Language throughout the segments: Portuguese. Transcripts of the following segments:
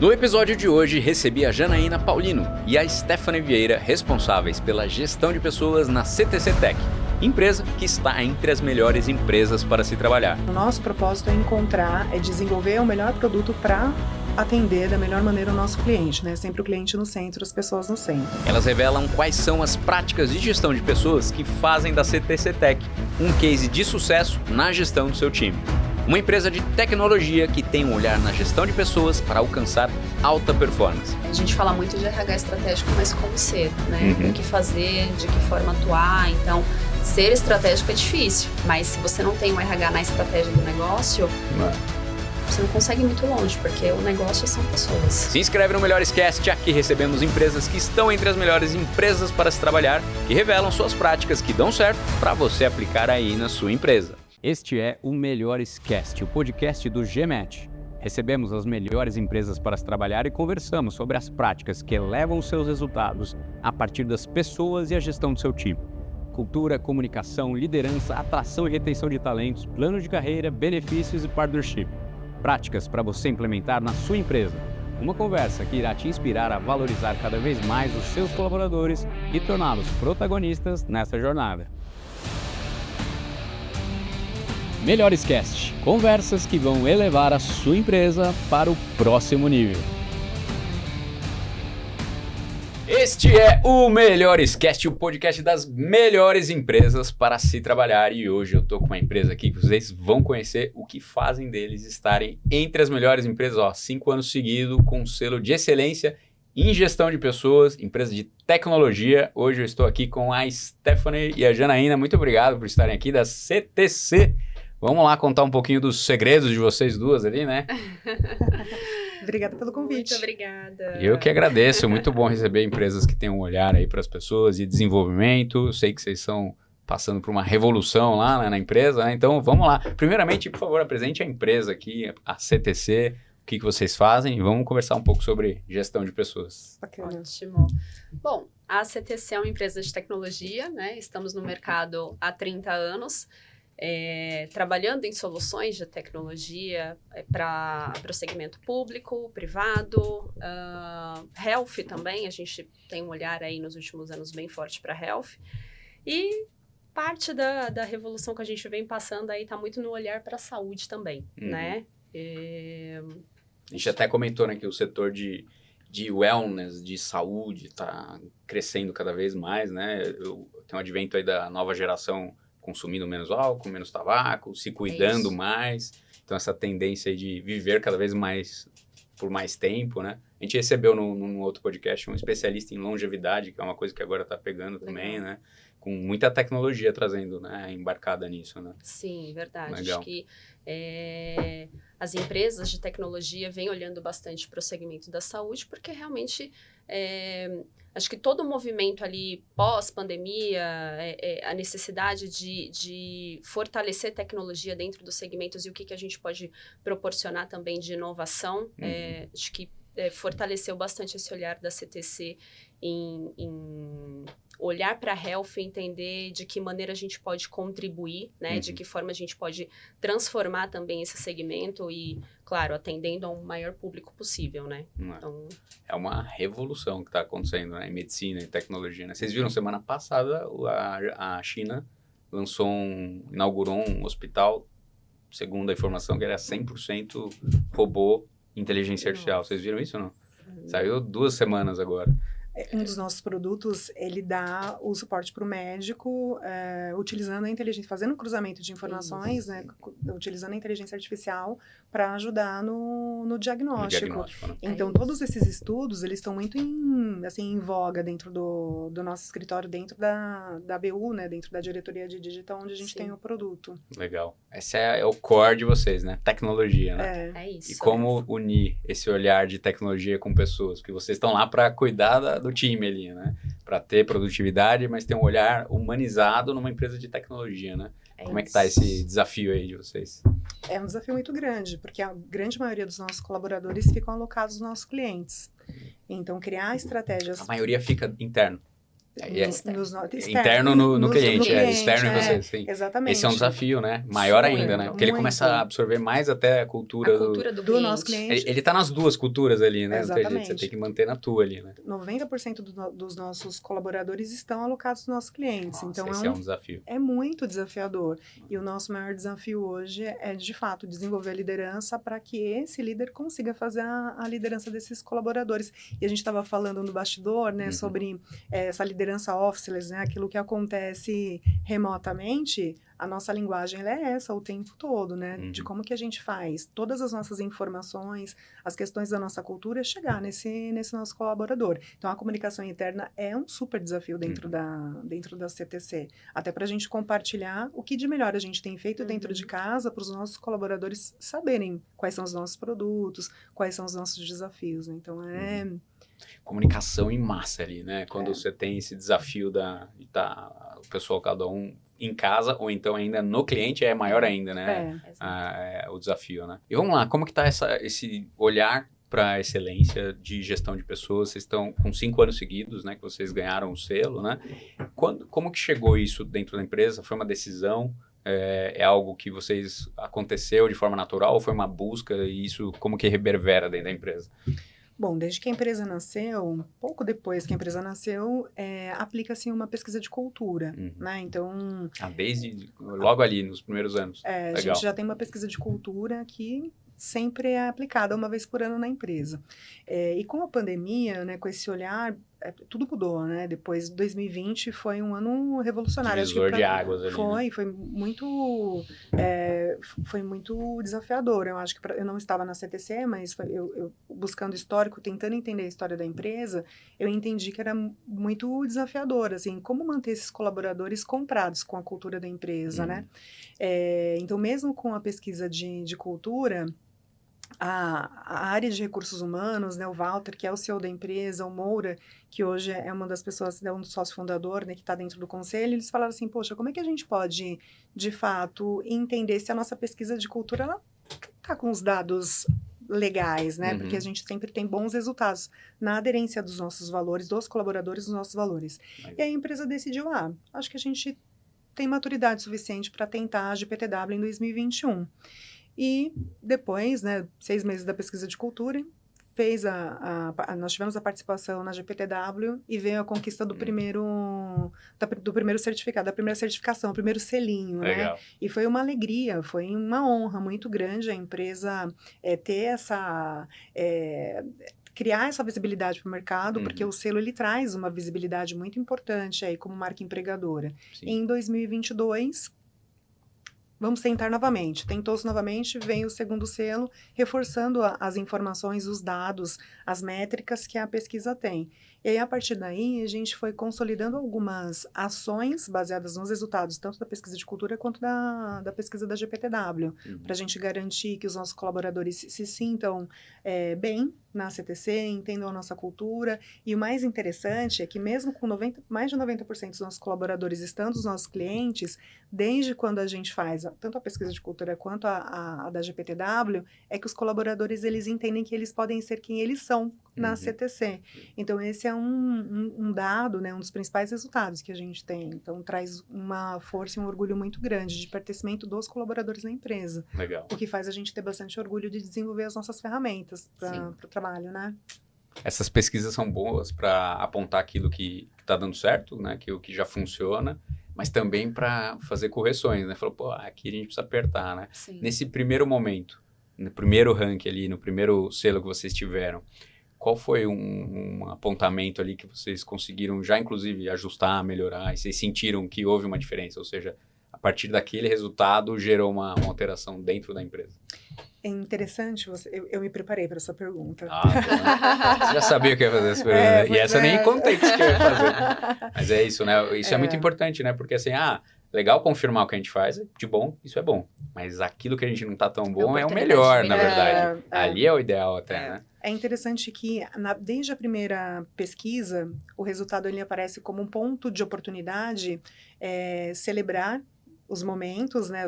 No episódio de hoje, recebi a Janaína Paulino e a Stephanie Vieira, responsáveis pela gestão de pessoas na CTC Tech, empresa que está entre as melhores empresas para se trabalhar. O nosso propósito é desenvolver o melhor produto para atender da melhor maneira o nosso cliente, né? Sempre o cliente no centro, as pessoas no centro. Elas revelam quais são as práticas de gestão de pessoas que fazem da CTC Tech um case de sucesso na gestão do seu time. Uma empresa de tecnologia que tem um olhar na gestão de pessoas para alcançar alta performance. A gente fala muito de RH estratégico, mas como ser, né? O que fazer, de que forma atuar. Então, ser estratégico é difícil, mas se você não tem um RH na estratégia do negócio, você não consegue ir muito longe, porque o negócio são pessoas. Se inscreve no Melhores Cast, aqui recebemos empresas que estão entre as melhores empresas para se trabalhar, que revelam suas práticas que dão certo para você aplicar aí na sua empresa. Este é o Melhores Cast, o podcast do GMAT. Recebemos as melhores empresas para se trabalhar e conversamos sobre as práticas que elevam os seus resultados a partir das pessoas e a gestão do seu time. Cultura, comunicação, liderança, atração e retenção de talentos, plano de carreira, benefícios e partnership. Práticas para você implementar na sua empresa. Uma conversa que irá te inspirar a valorizar cada vez mais os seus colaboradores e torná-los protagonistas nessa jornada. Melhores Cast, conversas que vão elevar a sua empresa para o próximo nível. Este é o Melhores Cast, o podcast das melhores empresas para se trabalhar. E hoje eu tô com uma empresa aqui que vocês vão conhecer o que fazem deles estarem entre as melhores empresas, 5 anos seguidos, com um selo de excelência em gestão de pessoas, empresa de tecnologia. Hoje eu estou aqui com a Stephanie e a Janaína. Muito obrigado por estarem aqui da CTC. Vamos lá contar um pouquinho dos segredos de vocês duas ali, né? Obrigada pelo convite. Muito obrigada. Eu que agradeço. Muito bom receber empresas que têm um olhar aí para as pessoas e desenvolvimento. Eu sei que vocês estão passando por uma revolução lá, né, na empresa, né? Então, vamos lá. Primeiramente, por favor, apresente a empresa aqui, a CTC, o que vocês fazem e vamos conversar um pouco sobre gestão de pessoas. Bacana. Ótimo. Bom, a CTC é uma empresa de tecnologia, né? Estamos no mercado há 30 anos. Trabalhando em soluções de tecnologia para o segmento público, privado, health também, a gente tem um olhar aí nos últimos anos bem forte para health, e parte da revolução que a gente vem passando aí está muito no olhar para a saúde também, né? A gente até comentou, né, que o setor de wellness, de saúde, está crescendo cada vez mais, né? Tem um advento aí da nova geração consumindo menos álcool, menos tabaco, se cuidando mais. Então, essa tendência aí de viver cada vez mais por mais tempo, né? A gente recebeu num outro podcast um especialista em longevidade, que é uma coisa que agora está pegando também, né? Com muita tecnologia trazendo, né, embarcada nisso, né? Sim, verdade. Legal. Acho que as empresas de tecnologia vêm olhando bastante para o segmento da saúde, porque realmente acho que todo o movimento ali pós-pandemia, a necessidade de fortalecer tecnologia dentro dos segmentos e o que a gente pode proporcionar também de inovação, acho que fortaleceu bastante esse olhar da CTC em olhar para a health e entender de que maneira a gente pode contribuir, né? De que forma a gente pode transformar também esse segmento e, claro, atendendo a um maior público possível, né? Então... É uma revolução que está acontecendo, né, em medicina e tecnologia, né? Vocês viram semana passada a China inaugurou um hospital, segundo a informação, que era 100% robô inteligência artificial. Vocês viram isso ou não? Saiu 2 semanas agora. Um dos nossos produtos, ele dá o suporte para o médico, utilizando a inteligência, fazendo cruzamento de informações, né, utilizando a inteligência artificial para ajudar no diagnóstico. Né? Então, todos esses estudos, eles estão muito em voga dentro do nosso escritório, dentro da BU, né, dentro da diretoria de digital, onde a gente tem o produto. Legal. Esse é o core de vocês, né? Tecnologia, né? É isso. E como unir esse olhar de tecnologia com pessoas? Porque vocês estão lá para cuidar do time ali, né? Para ter produtividade, mas ter um olhar humanizado numa empresa de tecnologia, né? Como é que tá esse desafio aí de vocês? É um desafio muito grande, porque a grande maioria dos nossos colaboradores ficam alocados nos nossos clientes. Então, criar estratégias... A maioria fica interno. Interno no cliente, externo em vocês, sim. Exatamente. Esse é um desafio, né? Maior ainda, né? Porque ele muito. começa a absorver mais até a cultura do nosso cliente. Ele tá nas duas culturas ali, né? Exatamente. Você tem que manter na tua ali, né? 90% dos nossos colaboradores estão alocados nos nossos clientes. Nossa, então, esse é um desafio. É muito desafiador. E o nosso maior desafio hoje é, de fato, desenvolver a liderança para que esse líder consiga fazer a liderança desses colaboradores. E a gente estava falando no bastidor, né, sobre essa liderança officeless, né, aquilo que acontece remotamente. A nossa linguagem ela é essa o tempo todo, né? De como que a gente faz todas as nossas informações, as questões da nossa cultura chegar nesse nosso colaborador. Então, a comunicação interna é um super desafio dentro da CTC. Até para a gente compartilhar o que de melhor a gente tem feito dentro de casa para os nossos colaboradores saberem quais são os nossos produtos, quais são os nossos desafios, né? Então, comunicação em massa ali, né? Quando você tem esse desafio o pessoal, cada um em casa, ou então ainda no cliente, é maior ainda, né? O desafio, né? E vamos lá, como que tá esse olhar para a excelência de gestão de pessoas? Vocês estão com 5 anos seguidos, né? Que vocês ganharam o selo, né? Como que chegou isso dentro da empresa? Foi uma decisão? É algo que aconteceu de forma natural ou foi uma busca? E isso como que reverbera dentro da empresa? Bom, desde que a empresa nasceu, pouco depois que a empresa nasceu, aplica-se uma pesquisa de cultura, né? Então... desde logo ali, nos primeiros anos. A gente já tem uma pesquisa de cultura que sempre é aplicada uma vez por ano na empresa. E com a pandemia, né, com esse olhar, tudo mudou, né? Depois de 2020 foi um ano revolucionário. Divisor de águas ali, foi muito desafiador. Eu acho que eu não estava na CTC, mas eu buscando histórico, tentando entender a história da empresa, eu entendi que era muito desafiador, assim, como manter esses colaboradores comprados com a cultura da empresa, né? Então, mesmo com a pesquisa de cultura, a área de recursos humanos, né, o Walter, que é o CEO da empresa, o Moura, que hoje é uma das pessoas, é um sócio fundador, né, que está dentro do conselho, eles falaram assim, poxa, como é que a gente pode, de fato, entender se a nossa pesquisa de cultura está com os dados legais, né, porque a gente sempre tem bons resultados na aderência dos nossos valores, dos colaboradores dos nossos valores. E aí a empresa decidiu, acho que a gente tem maturidade suficiente para tentar a GPTW em 2021. E depois, né, 6 meses da pesquisa de cultura, nós tivemos a participação na GPTW e veio a conquista do primeiro certificado, da primeira certificação, o primeiro selinho, Legal. né? E foi uma alegria, foi uma honra muito grande a empresa ter criar essa visibilidade para o mercado, porque o selo ele traz uma visibilidade muito importante aí como marca empregadora. Sim. Em 2022... vamos tentar novamente. Tentou-se novamente, vem o segundo selo, reforçando as informações, os dados, as métricas que a pesquisa tem. E aí, a partir daí, a gente foi consolidando algumas ações baseadas nos resultados, tanto da pesquisa de cultura quanto da pesquisa da GPTW, para a gente garantir que os nossos colaboradores se sintam bem na CTC, entendam a nossa cultura. E o mais interessante é que mesmo com mais de 90% dos nossos colaboradores estando os nossos clientes, desde quando a gente faz tanto a pesquisa de cultura quanto a da GPTW, é que os colaboradores eles entendem que eles podem ser quem eles são na CTC. Então, esse é um dado, né, um dos principais resultados que a gente tem. Então, traz uma força e um orgulho muito grande de pertencimento dos colaboradores na empresa. Legal. O que faz a gente ter bastante orgulho de desenvolver as nossas ferramentas para o trabalho, né? Essas pesquisas são boas para apontar aquilo que está dando certo, né, o que já funciona, mas também para fazer correções, né? Falou, aqui a gente precisa apertar, né? Sim. Nesse primeiro momento, no primeiro ranking ali, no primeiro selo que vocês tiveram, qual foi um apontamento ali que vocês conseguiram já, inclusive, ajustar, melhorar, e vocês sentiram que houve uma diferença? Ou seja, a partir daquele resultado, gerou uma alteração dentro da empresa? É interessante, eu me preparei para essa pergunta. Você já sabia que ia fazer essa pergunta, né? E essa eu nem contei que eu ia fazer. Mas é isso, né? Isso é muito importante, né? Porque assim, legal confirmar o que a gente faz, de bom, isso é bom. Mas aquilo que a gente não tá tão bom é o melhor, na verdade. Ali é o ideal até, né? É interessante que, desde a primeira pesquisa, o resultado ele aparece como um ponto de oportunidade, celebrar os momentos, né,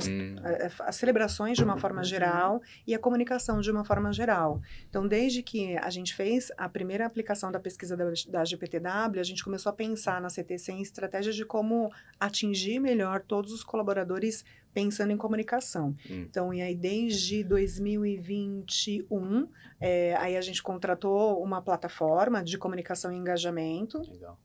as celebrações de uma forma geral e a comunicação de uma forma geral. Então, desde que a gente fez a primeira aplicação da pesquisa da GPTW, a gente começou a pensar na CTC em estratégias de como atingir melhor todos os colaboradores pensando em comunicação. Então, e aí desde 2021, aí a gente contratou uma plataforma de comunicação e engajamento. Legal.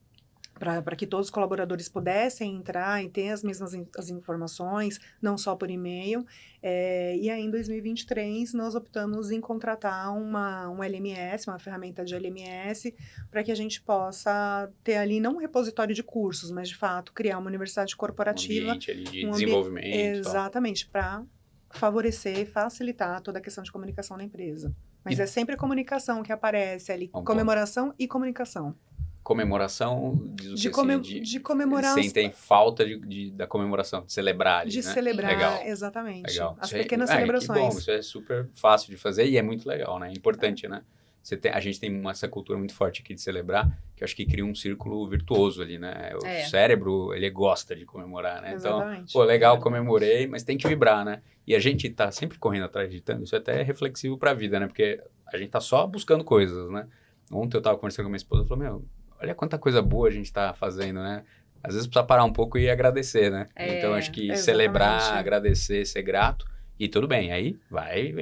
Para que todos os colaboradores pudessem entrar e ter as mesmas as informações, não só por e-mail. E aí, em 2023, nós optamos em contratar um LMS, uma ferramenta de LMS, para que a gente possa ter ali, não um repositório de cursos, mas, de fato, criar uma universidade corporativa. Um ambiente ali de desenvolvimento. Exatamente, para favorecer e facilitar toda a questão de comunicação na empresa. Mas é sempre a comunicação que aparece ali, comemoração e comunicação. Comemoração de comemorar. Sentem falta da comemoração, de celebrar ali, de né? celebrar, legal. Exatamente. Legal. As pequenas celebrações. Que bom, isso é super fácil de fazer e é muito legal, né? É importante, né? A gente tem essa cultura muito forte aqui de celebrar, que eu acho que cria um círculo virtuoso ali, né? O cérebro, ele gosta de comemorar, né? Exatamente. Então, legal, comemorei, mas tem que vibrar, né? E a gente tá sempre correndo atrás de tanto, isso até é reflexivo pra vida, né? Porque a gente tá só buscando coisas, né? Ontem eu tava conversando com a minha esposa e falou, olha quanta coisa boa a gente tá fazendo, né? Às vezes precisa parar um pouco e agradecer, né? Então, acho que celebrar, agradecer, ser grato, e tudo bem, aí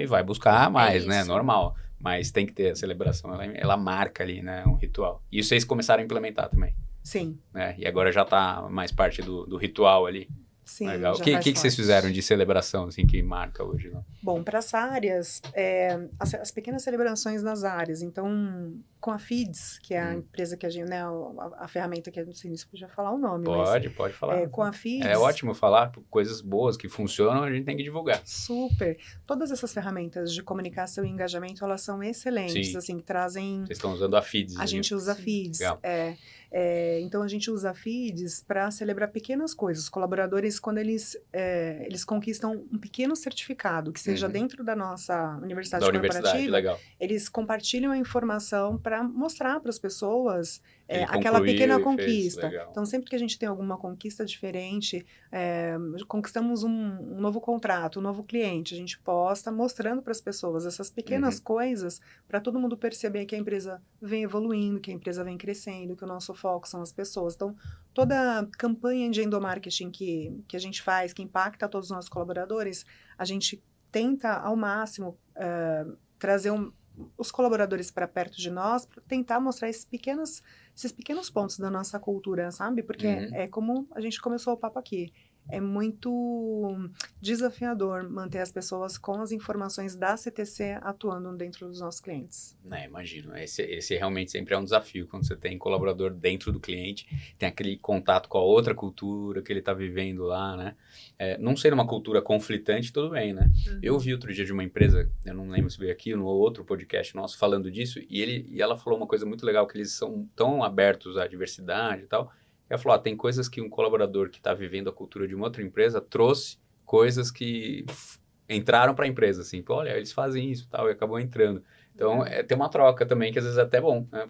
vai buscar mais, né? Normal. Mas tem que ter a celebração, ela marca ali, né? Um ritual. E vocês começaram a implementar também. Sim. Né? E agora já tá mais parte do ritual ali. Sim, legal. O que vocês fizeram de celebração, assim, que marca hoje? Não? Bom, para as áreas, as pequenas celebrações nas áreas. Então, com a FIDS, que é a empresa que a gente, né, a ferramenta que eu não sei se podia falar o nome. Pode falar. Com a FIDS. É ótimo falar coisas boas que funcionam, a gente tem que divulgar. Super. Todas essas ferramentas de comunicação e engajamento, elas são excelentes, Sim. assim, que trazem... Vocês estão usando a FIDS. A gente usa a FIDS. Legal. Então, a gente usa a FIDS para celebrar pequenas coisas. Os colaboradores, quando eles conquistam um pequeno certificado, que seja dentro da nossa universidade corporativa, legal. Eles compartilham a informação para mostrar para as pessoas aquela pequena conquista. Então, sempre que a gente tem alguma conquista diferente, conquistamos um novo contrato, um novo cliente, a gente posta mostrando para as pessoas essas pequenas coisas para todo mundo perceber que a empresa vem evoluindo, que a empresa vem crescendo, que o nosso foco são as pessoas. Então, toda campanha de endomarketing que a gente faz, que impacta todos os nossos colaboradores, a gente tenta ao máximo trazer os colaboradores para perto de nós, para tentar mostrar esses pequenos pontos da nossa cultura, sabe? Porque é como a gente começou o papo aqui. É muito desafiador manter as pessoas com as informações da CTC atuando dentro dos nossos clientes. Imagino. Esse realmente sempre é um desafio, quando você tem colaborador dentro do cliente, tem aquele contato com a outra cultura que ele está vivendo lá, né? Não ser uma cultura conflitante, tudo bem, né? Eu vi outro dia de uma empresa, eu não lembro se veio aqui, no outro podcast nosso, falando disso, e ela falou uma coisa muito legal, que eles são tão abertos à diversidade e tal. Ela falou, tem coisas que um colaborador que está vivendo a cultura de uma outra empresa trouxe coisas que entraram para a empresa, assim, olha, eles fazem isso e tal, e acabou entrando. Então, tem uma troca também, que às vezes é até bom, né?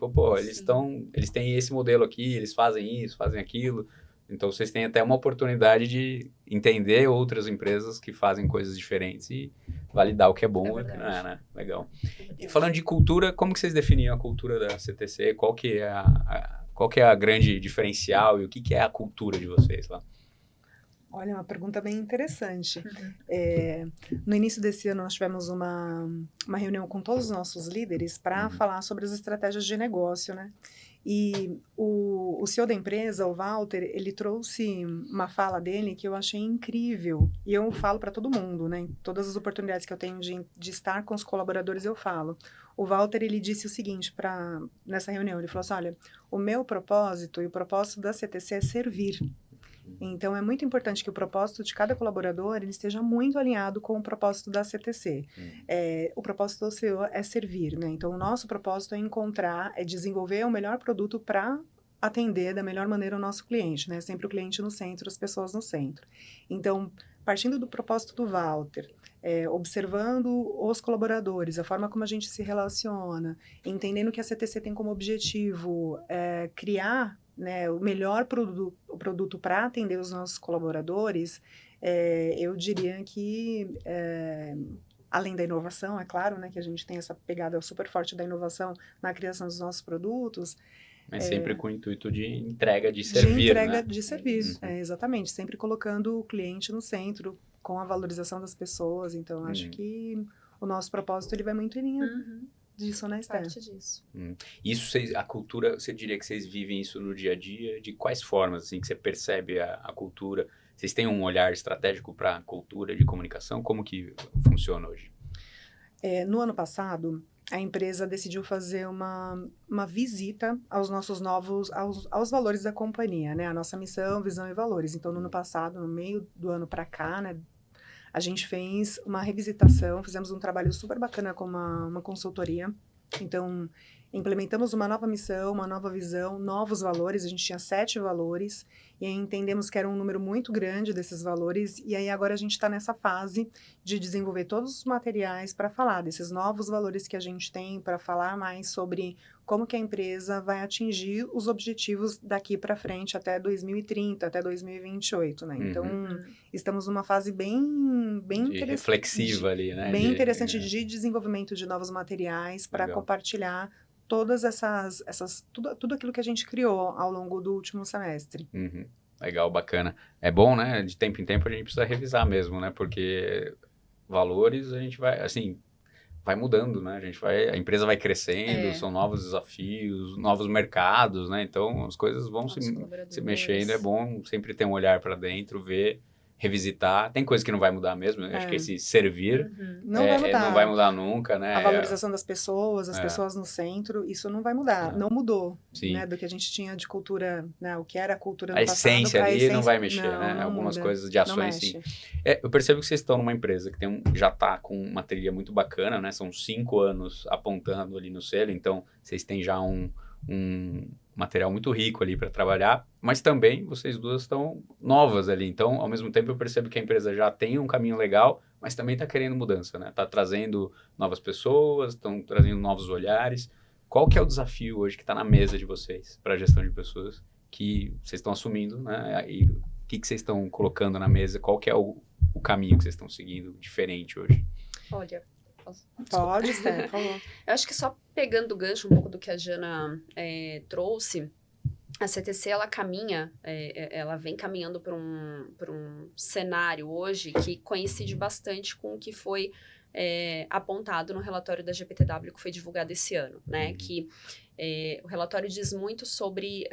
Eles têm esse modelo aqui, eles fazem isso, fazem aquilo, então vocês têm até uma oportunidade de entender outras empresas que fazem coisas diferentes e validar o que é bom e o que não é, né? Legal. E falando de cultura, como que vocês definiam a cultura da CTC? Qual que é a grande diferencial e o que é a cultura de vocês lá? Olha, uma pergunta bem interessante. No início desse ano, nós tivemos uma reunião com todos os nossos líderes para falar sobre as estratégias de negócio, né? E o CEO da empresa, o Walter, ele trouxe uma fala dele que eu achei incrível. E eu falo para todo mundo, né? Em todas as oportunidades que eu tenho de estar com os colaboradores, eu falo. O Walter, ele disse o seguinte nessa reunião, ele falou assim, olha, o meu propósito e o propósito da CTC é servir. Então, é muito importante que o propósito de cada colaborador ele esteja muito alinhado com o propósito da CTC. O propósito do CEO é servir, né? Então, o nosso propósito é desenvolver o melhor produto para atender da melhor maneira o nosso cliente, né? Sempre o cliente no centro, as pessoas no centro. Então, partindo do propósito do Walter, observando os colaboradores, a forma como a gente se relaciona, entendendo que a CTC tem como objetivo criar, né, o melhor produto para atender os nossos colaboradores, Eu diria que, além da inovação, é claro, né, que a gente tem essa pegada super forte da inovação na criação dos nossos produtos, Mas sempre com o intuito de entrega, de servir, né? de servir, exatamente, sempre colocando o cliente no centro, com a valorização das pessoas. Então, acho que o nosso propósito ele vai muito em linha disso, né, Esther? Parte disso. Isso, a cultura, você diria que vocês vivem isso no dia a dia? De quais formas, assim, que você percebe a cultura? Vocês têm um olhar estratégico para a cultura de comunicação? Como que funciona hoje? No ano passado, a empresa decidiu fazer uma visita aos nossos novos, aos valores da companhia, né? A nossa missão, visão e valores. Então, no ano passado, no meio do ano para cá, né? A gente fez uma revisitação, fizemos um trabalho super bacana com uma consultoria. Então, implementamos uma nova missão, uma nova visão, novos valores. A gente tinha 7 valores e aí entendemos que era um número muito grande desses valores. E aí agora a gente está nessa fase de desenvolver todos os materiais para falar desses novos valores que a gente tem, para falar mais sobre como que a empresa vai atingir os objetivos daqui para frente até 2030, até 2028, né? Então, estamos numa fase bem interessante. Reflexiva ali, né? Bem interessante de desenvolvimento de novos materiais para compartilhar todas tudo aquilo que a gente criou ao longo do último semestre. Legal, bacana. É bom, né? De tempo em tempo a gente precisa revisar mesmo, né? Porque valores a gente vai, assim, vai mudando, né? A empresa vai crescendo, são novos desafios, novos mercados, né? Então as coisas vão se mexendo. É bom sempre ter um olhar para dentro, ver, revisitar. Tem coisa que não vai mudar mesmo. Acho que esse servir não vai mudar. Não vai mudar nunca, né? A valorização das pessoas, as pessoas no centro, isso não vai mudar. Não mudou, né? Do que a gente tinha de cultura, né? O que era a cultura no passado. A essência ali não vai mexer, né? Algumas coisas de ações, sim. Eu percebo que vocês estão numa empresa que já está com uma trilha muito bacana, né? São 5 anos apontando ali no selo, então vocês têm já um material muito rico ali para trabalhar, mas também vocês duas estão novas ali, então ao mesmo tempo eu percebo que a empresa já tem um caminho legal, mas também está querendo mudança, né? Está trazendo novas pessoas, estão trazendo novos olhares. Qual que é o desafio hoje que está na mesa de vocês para a gestão de pessoas que vocês estão assumindo, né? E o que vocês estão colocando na mesa? Qual que é o caminho que vocês estão seguindo diferente hoje? Olha, pode, Esther, por favor. Eu acho que só pegando o gancho um pouco do que a Jana trouxe, a CTC ela caminha, ela vem caminhando para um cenário hoje que coincide bastante com o que foi apontado no relatório da GPTW que foi divulgado esse ano, né? Que o relatório diz muito sobre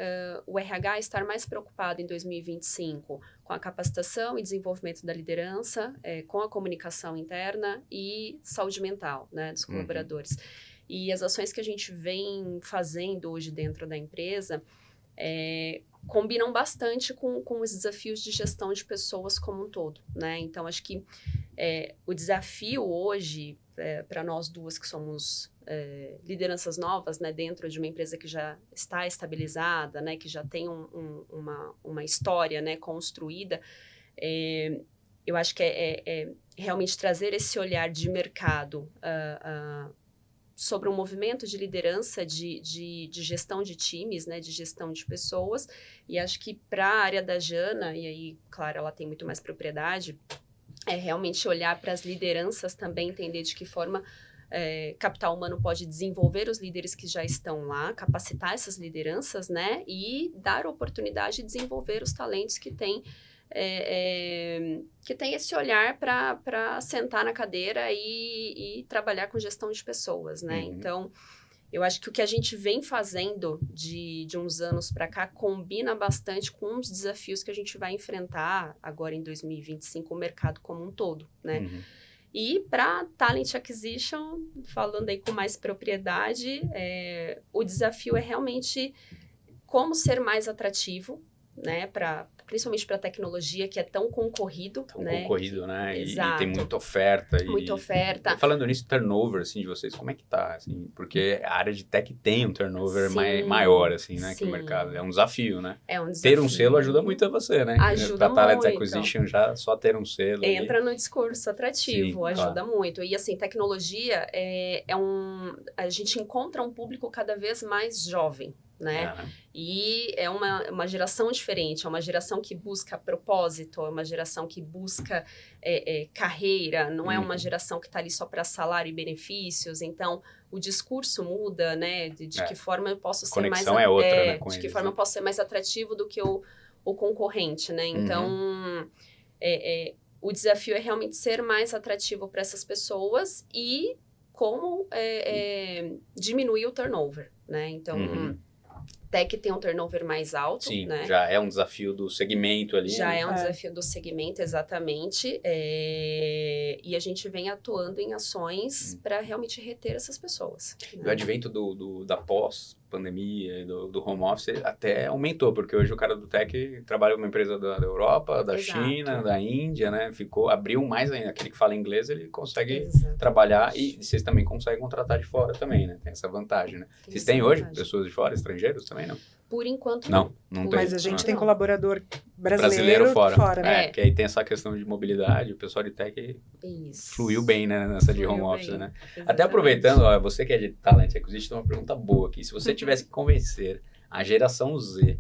o RH estar mais preocupado em 2025 com a capacitação e desenvolvimento da liderança, com a comunicação interna e saúde mental, né, dos colaboradores. E as ações que a gente vem fazendo hoje dentro da empresa combinam bastante com os desafios de gestão de pessoas como um todo, né? Então, acho que o desafio hoje, para nós duas que somos lideranças novas, né, dentro de uma empresa que já está estabilizada, né, que já tem uma história, né, construída, eu acho que é realmente trazer esse olhar de mercado sobre um movimento de liderança, de gestão de times, né, de gestão de pessoas, e acho que para a área da Jana, e aí, claro, ela tem muito mais propriedade, é realmente olhar para as lideranças também, entender de que forma capital humano pode desenvolver os líderes que já estão lá, capacitar essas lideranças, né, e dar oportunidade de desenvolver os talentos que têm esse olhar para sentar na cadeira e trabalhar com gestão de pessoas, né? Então, eu acho que o que a gente vem fazendo de uns anos para cá combina bastante com os desafios que a gente vai enfrentar agora em 2025, o mercado como um todo, né? E para Talent Acquisition, falando aí com mais propriedade, o desafio é realmente como ser mais atrativo, né, principalmente para a tecnologia, que é tão concorrido, né? Concorrido, né? Exato. E tem muita oferta. Muita oferta. Falando nisso, turnover, assim, de vocês, como é que tá? Assim, porque a área de tech tem um turnover maior, assim, né, que o mercado. É um desafio, né? É um desafio. Ter um selo ajuda muito a você, né? Ajuda muito. Para Talent Acquisition, já só ter um selo. Entra ali. no discurso atrativo, ajuda muito. E, assim, tecnologia a gente encontra um público cada vez mais jovem, né? E é uma geração diferente, é uma geração que busca propósito, é uma geração que busca carreira, não é uma geração que está ali só para salário e benefícios. Então, o discurso muda, né? De que forma eu posso ser mais... Conexão é outra, né, com de que eles, forma né? eu posso ser mais atrativo do que o concorrente, né? Então, o desafio é realmente ser mais atrativo para essas pessoas e como diminuir o turnover, né? Então, tech tem um turnover mais alto, Sim, né? já é um desafio do segmento ali. Já né? é um desafio do segmento, exatamente. E a gente vem atuando em ações para realmente reter essas pessoas. O advento da pós-pandemia e do home office até aumentou, porque hoje o cara do tech trabalha com uma empresa da Europa, da Exato. China, da Índia, né? Abriu mais ainda. Aquele que fala inglês, ele consegue Exatamente. trabalhar e vocês também conseguem contratar de fora também, né? Tem essa vantagem, né? Tem Vocês essa têm hoje vantagem. pessoas de fora, estrangeiros também, não? Por enquanto, Não tem. Mas a gente tem Não. colaborador brasileiro fora. né? Porque aí tem essa questão de mobilidade, o pessoal de tech Isso. fluiu bem, né? Nessa de Fluiu home office, bem. né? Até Exatamente. aproveitando, ó, você que é de Talent Acquisition, tem uma pergunta boa aqui. Se você tivesse que convencer a geração Z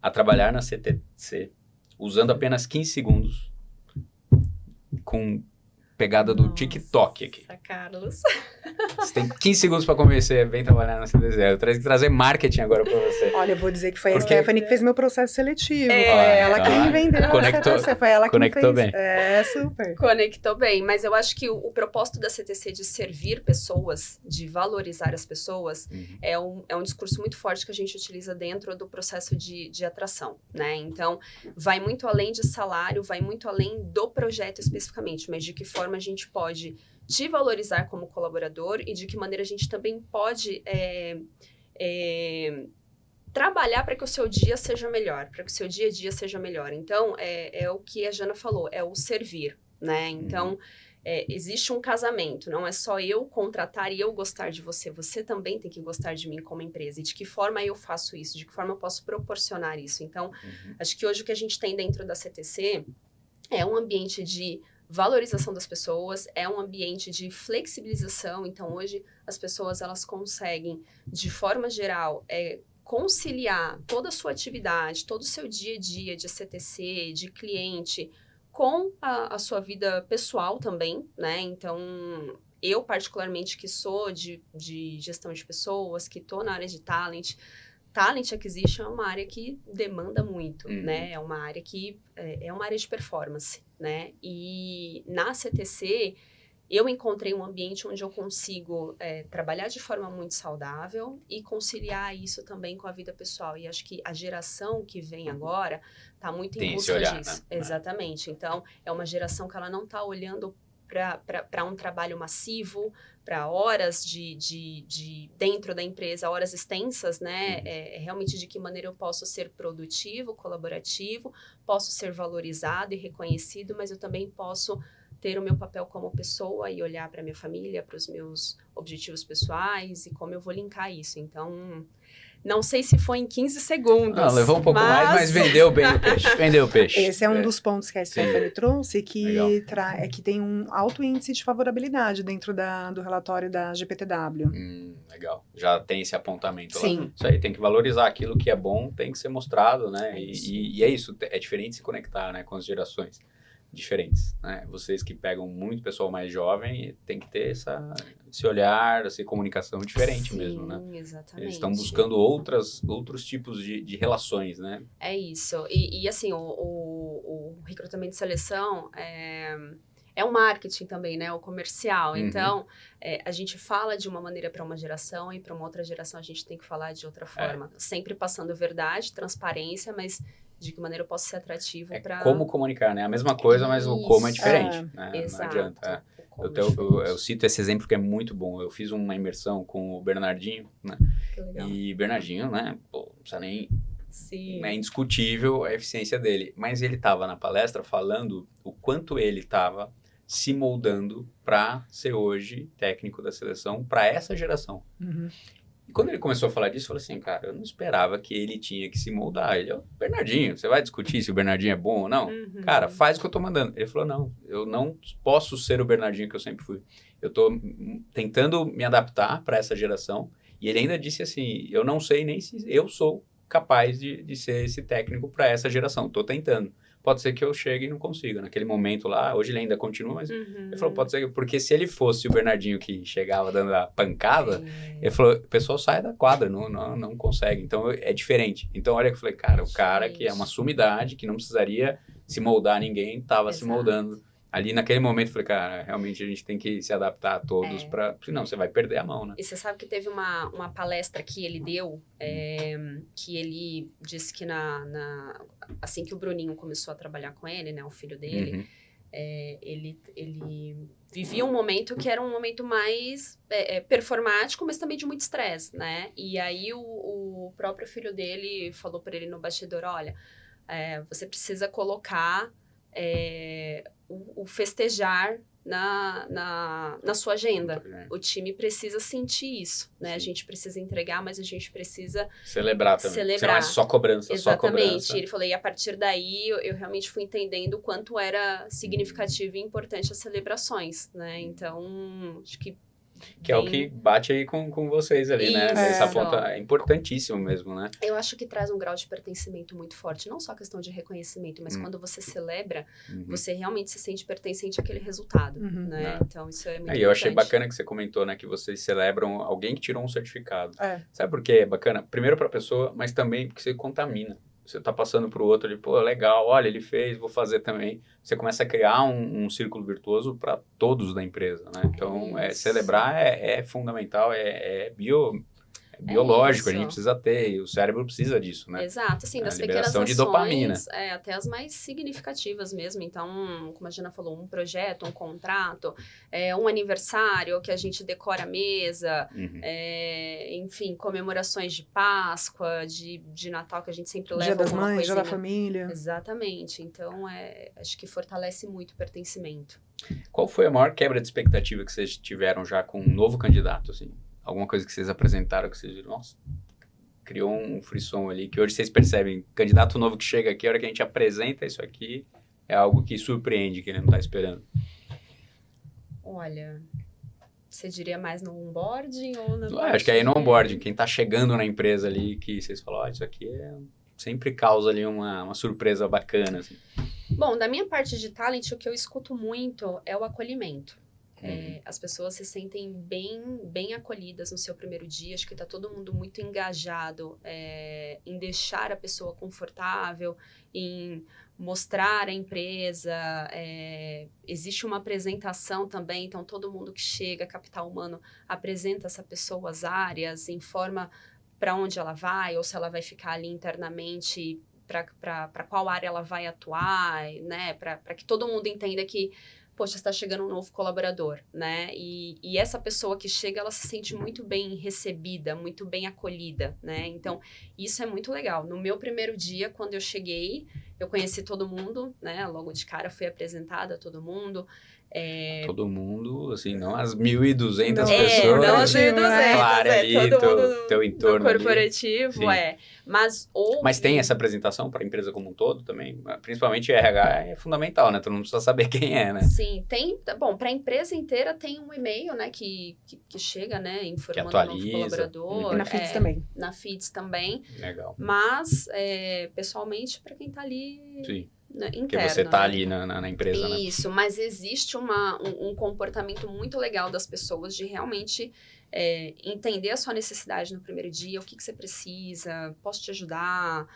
a trabalhar na CTC usando apenas 15 segundos, com pegada do Nossa, TikTok aqui. Carlos. Você tem 15 segundos para convencer, vem trabalhar na CTC. Eu tenho que trazer marketing agora para você. Olha, eu vou dizer que foi Porque- a Stephanie que fez meu processo seletivo. Foi É, ela tá. que me vendeu Conectou- a CTC, foi ela que me conectou fez. bem. É, super. Conectou bem, mas eu acho que o propósito da CTC de servir pessoas, de valorizar as pessoas, é um discurso muito forte que a gente utiliza dentro do processo de atração, né? Então, vai muito além de salário, vai muito além do projeto especificamente, mas de que forma a gente pode te valorizar como colaborador e de que maneira a gente também pode trabalhar para que o seu dia seja melhor, para que o seu dia a dia seja melhor. Então, é o que a Jana falou, é o servir, né? Então, existe um casamento, não é só eu contratar e eu gostar de você, você também tem que gostar de mim como empresa. E de que forma eu faço isso, de que forma eu posso proporcionar isso. Então, acho que hoje o que a gente tem dentro da CTC é um ambiente de valorização das pessoas, é um ambiente de flexibilização. Então, hoje, as pessoas, elas conseguem, de forma geral, conciliar toda a sua atividade, todo o seu dia a dia de CTC, de cliente, com a sua vida pessoal também, né? Então, eu particularmente que sou de gestão de pessoas, que estou na área de Talent Acquisition é uma área que demanda muito, né? É uma área que é uma área de performance, né? E na CTC, eu encontrei um ambiente onde eu consigo trabalhar de forma muito saudável e conciliar isso também com a vida pessoal. E acho que a geração que vem agora está muito em Tem esse busca olhar, disso. né? Exatamente. Então, é uma geração que ela não está olhando para um trabalho massivo, para horas de dentro da empresa, horas extensas, né? Realmente de que maneira eu posso ser produtivo, colaborativo, posso ser valorizado e reconhecido, mas eu também posso ter o meu papel como pessoa e olhar para minha família, para os meus objetivos pessoais e como eu vou linkar isso. Então, não sei se foi em 15 segundos. Não, levou um pouco mais, mas vendeu bem o peixe. Vendeu o peixe. Esse é um dos pontos que a Stephanie trouxe, que que tem um alto índice de favorabilidade dentro do relatório da GPTW. Legal. Já tem esse apontamento lá. Sim. Isso aí, tem que valorizar aquilo que é bom, tem que ser mostrado, né? É isso. E é isso, é diferente se conectar, né, com as gerações diferentes, né? Vocês que pegam muito pessoal mais jovem, tem que ter esse olhar, essa comunicação diferente mesmo, né? Exatamente. Eles estão buscando outros tipos de relações, né? É isso. E assim, o recrutamento e seleção é um marketing também, né? O comercial. Então, a gente fala de uma maneira para uma geração e para uma outra geração a gente tem que falar de outra forma. Sempre passando verdade, transparência, mas de que maneira eu posso ser atrativo para... Como comunicar, né? A mesma coisa, mas o como é diferente, né? Exato. Não adianta. O como Eu cito esse exemplo que é muito bom. Eu fiz uma imersão com o Bernardinho, né? Que legal. E Bernardinho, né? Pô, não precisa nem... Sim. É indiscutível a eficiência dele. Mas ele estava na palestra falando o quanto ele estava se moldando para ser hoje técnico da seleção para essa geração. E quando ele começou a falar disso, eu falei assim, cara, eu não esperava que ele tinha que se moldar. Ele é o Bernardinho, você vai discutir se o Bernardinho é bom ou não? Cara, faz o que eu tô mandando. Ele falou, não, eu não posso ser o Bernardinho que eu sempre fui. Eu tô tentando me adaptar para essa geração E ele ainda disse assim, eu não sei nem se eu sou capaz de ser esse técnico para essa geração, tô tentando. Pode ser que eu chegue e não consiga. Naquele momento lá, hoje ele ainda continua, mas ele falou, pode ser, porque se ele fosse o Bernardinho que chegava dando a pancada, ele falou, o pessoal sai da quadra, não consegue. Então, é diferente. Então, olha que eu falei, cara, o cara que é uma sumidade, que não precisaria se moldar a ninguém, estava se moldando. Ali, naquele momento, eu falei, cara, realmente a gente tem que se adaptar a todos, senão você vai perder a mão, né? E você sabe que teve uma palestra que ele deu, que ele disse que assim que o Bruninho começou a trabalhar com ele, né, o filho dele, ele vivia um momento que era um momento mais performático, mas também de muito estresse, né? E aí o próprio filho dele falou para ele no bastidor, olha, você precisa colocar o festejar na sua agenda. O time precisa sentir isso, né? Sim. A gente precisa entregar, mas a gente precisa celebrar também. Senão é só cobrança, exatamente. Só cobrança. Ele falou, e a partir daí eu realmente fui entendendo o quanto era significativo e importante as celebrações, né? Então, acho que é o que bate aí com vocês ali, né? Essa ponta é importantíssimo mesmo, né? Eu acho que traz um grau de pertencimento muito forte. Não só a questão de reconhecimento, mas quando você celebra, você realmente se sente pertencente àquele resultado, né? Então, isso é muito importante. Eu achei bacana que você comentou, né? Que vocês celebram alguém que tirou um certificado. Sabe por que é bacana? Primeiro para a pessoa, mas também porque você contamina. Você tá passando pro outro ali, pô, legal, olha, ele fez, vou fazer também. Você começa a criar um círculo virtuoso para todos da empresa, né? Então, celebrar é fundamental, biológico, a gente precisa ter, o cérebro precisa disso, né? Exato, assim, das pequenas ações, de dopamina. Até as mais significativas mesmo. Então, como a Jana falou, um projeto, um contrato, um aniversário que a gente decora a mesa, enfim, comemorações de Páscoa, de Natal, que a gente sempre leva Dia das alguma Mães, coisinha. Dia da Família. Exatamente. Então, acho que fortalece muito o pertencimento. Qual foi a maior quebra de expectativa que vocês tiveram já com um novo candidato, assim? Alguma coisa que vocês apresentaram que vocês viram, nossa, criou um frisson ali, que hoje vocês percebem, candidato novo que chega aqui, a hora que a gente apresenta isso aqui, é algo que surpreende, que ele não está esperando. Olha, você diria mais no onboarding ou na acho que aí no onboarding, quem está chegando na empresa ali, que vocês falam, isso aqui sempre causa ali uma surpresa bacana, assim. Bom, da minha parte de talent, o que eu escuto muito é o acolhimento. As pessoas se sentem bem acolhidas no seu primeiro dia. Acho que está todo mundo muito engajado em deixar a pessoa confortável, em mostrar a empresa. Existe uma apresentação também, então todo mundo que chega, capital humano, apresenta essa pessoa as áreas, informa para onde ela vai, ou se ela vai ficar ali internamente, para qual área ela vai atuar, né? Para que todo mundo entenda que poxa, está chegando um novo colaborador, né? E essa pessoa que chega, ela se sente muito bem recebida, muito bem acolhida, né? Então, isso é muito legal. No meu primeiro dia, quando eu cheguei, eu conheci todo mundo, né? Logo de cara, fui apresentada a todo mundo. Todo mundo, assim, não as 1.200 pessoas. Não as 1.200, claro, ali, todo mundo teu entorno do corporativo, Mas tem essa apresentação para a empresa como um todo também? Principalmente RH é fundamental, né? Todo mundo precisa saber quem é, né? Sim, tem. Bom, para a empresa inteira tem um e-mail, né? Que chega, né? Informando o novo colaborador. E na FIDS também. Na FIDS também. Legal. Mas, pessoalmente, para quem está ali... Sim. Interno, porque você está ali na empresa, né? Isso, mas existe um comportamento muito legal das pessoas de realmente entender a sua necessidade no primeiro dia, o que você precisa, posso te ajudar,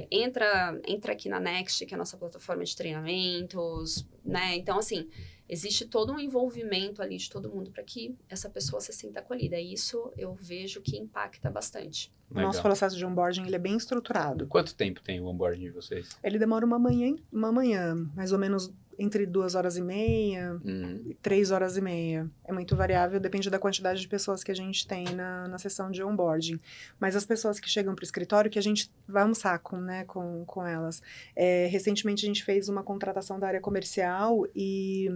entra aqui na Next, que é a nossa plataforma de treinamentos, né? Então, assim, existe todo um envolvimento ali de todo mundo para que essa pessoa se sinta acolhida. E isso eu vejo que impacta bastante. O nosso processo de onboarding ele é bem estruturado. Quanto tempo tem o onboarding de vocês? Ele demora uma manhã, mais ou menos entre 2h30 e 3h30. É muito variável, depende da quantidade de pessoas que a gente tem na sessão de onboarding. Mas as pessoas que chegam para o escritório, que a gente vai almoçar com elas. Recentemente a gente fez uma contratação da área comercial e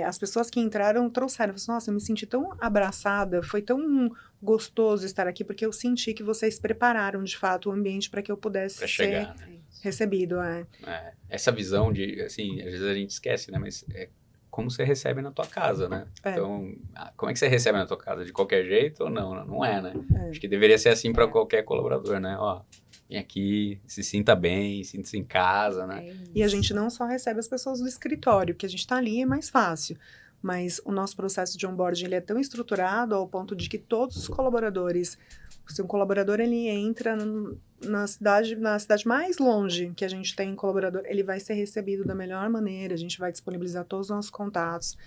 as pessoas que entraram trouxeram. Nossa, eu me senti tão abraçada, foi tão gostoso estar aqui, porque eu senti que vocês prepararam, de fato, o ambiente para que eu pudesse chegar, ser recebido. Essa visão de, assim, às vezes a gente esquece, né? Mas como você recebe na tua casa, né? É. Então, como é que você recebe na tua casa? De qualquer jeito ou não? Não é, né? É. Acho que deveria ser assim para qualquer colaborador, né? Ó, vem aqui, se sinta bem, sinta-se em casa, né? E a gente não só recebe as pessoas do escritório, porque a gente está ali é mais fácil. Mas o nosso processo de onboarding ele é tão estruturado ao ponto de que todos os colaboradores, se um colaborador ele entra na cidade mais longe que a gente tem colaborador, ele vai ser recebido da melhor maneira, a gente vai disponibilizar todos os nossos contatos,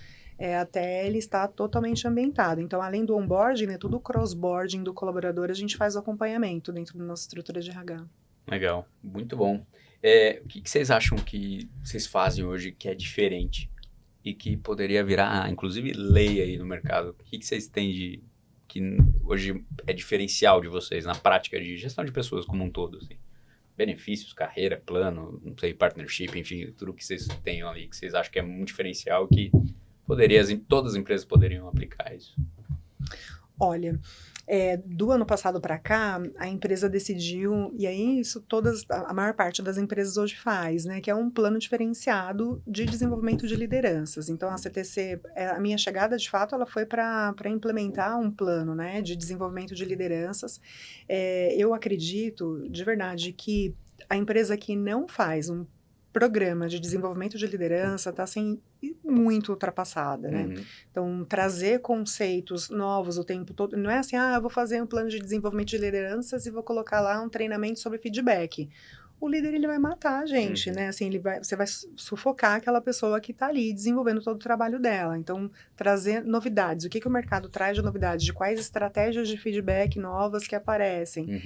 até ele estar totalmente ambientado. Então, além do onboarding, né, todo o cross-boarding do colaborador, a gente faz o acompanhamento dentro da nossa estrutura de RH. Legal, muito bom. O que vocês acham que vocês fazem hoje que é diferente e que poderia virar, inclusive, lei aí no mercado? O que vocês têm que hoje é diferencial de vocês na prática de gestão de pessoas como um todo? Assim? Benefícios, carreira, plano, não sei, partnership, enfim, tudo que vocês tenham ali, que vocês acham que é muito diferencial, que todas as empresas poderiam aplicar isso. Olha, do ano passado para cá, a empresa decidiu, e aí isso a maior parte das empresas hoje faz, né, que é um plano diferenciado de desenvolvimento de lideranças. Então, a CTC, a minha chegada, de fato, ela foi para implementar um plano, né, de desenvolvimento de lideranças. Eu acredito, de verdade, que a empresa que não faz um programa de desenvolvimento de liderança está assim, muito ultrapassada, né? Uhum. Então, trazer conceitos novos o tempo todo, não é assim, eu vou fazer um plano de desenvolvimento de lideranças e vou colocar lá um treinamento sobre feedback. O líder, ele vai matar a gente, né? Assim, você vai sufocar aquela pessoa que está ali desenvolvendo todo o trabalho dela. Então, trazer novidades. O que o mercado traz de novidades? De quais estratégias de feedback novas que aparecem?